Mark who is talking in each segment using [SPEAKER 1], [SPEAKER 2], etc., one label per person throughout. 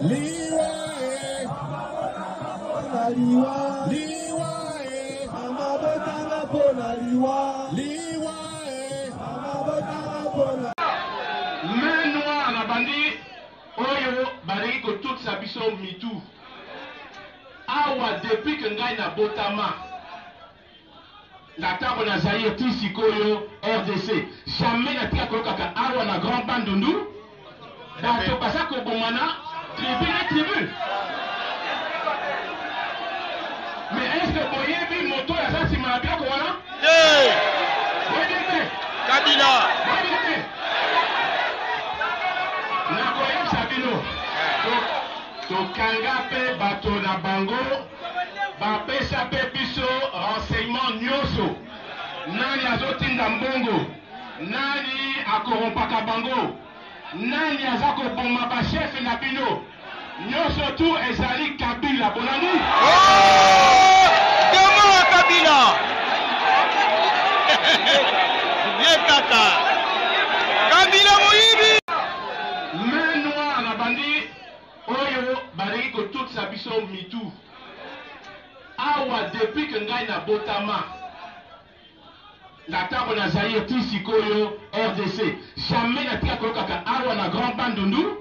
[SPEAKER 1] Liwa main noire na bandi oyo bari ko toute sa biso mitu awa depuis que ngai na botama na tango na Zaire ti sikoyo RDC jamais na tika kolokaka awa na Grand Bandundu bato basa kobomana tribu na tribu. Mais est-ce que boyebi moto ya sa sima na biloko wana?
[SPEAKER 2] Kabila
[SPEAKER 1] nakoyebisa bino tokanga mpe bato na bango bapesa mpe biso renseignement nyonso nani azotinda mbongo nani akorompaka bango nani aza koboma bashefe na bino nyonso tu ezali Kabila bonani.
[SPEAKER 2] Comment Kabila Kaka Kabila moyibi
[SPEAKER 1] main noire na bandi oyo bari ko toute sa biso mitu awa depuis que ngai na botama na tango na Zaire ti sikoyo RDC jamais na tika kolokaka awa na Grand Bandundu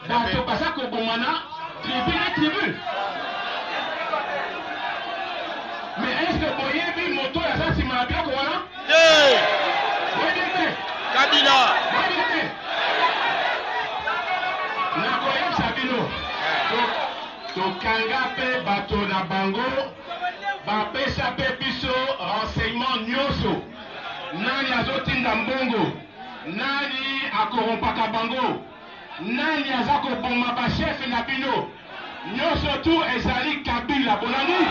[SPEAKER 1] bato basa kobomana tribu na tribu. Mais est-ce que boyebi moto ya sa sima na biloko wana?
[SPEAKER 2] Kabila
[SPEAKER 1] nakoyebisa bino tokanga mpe bato na bango bapesa mpe biso renseignement nyonso nani azotinda mbongo nani akorompaka bango nani aza koboma bashefe na bino nyonso tu ezali Kabila bonani.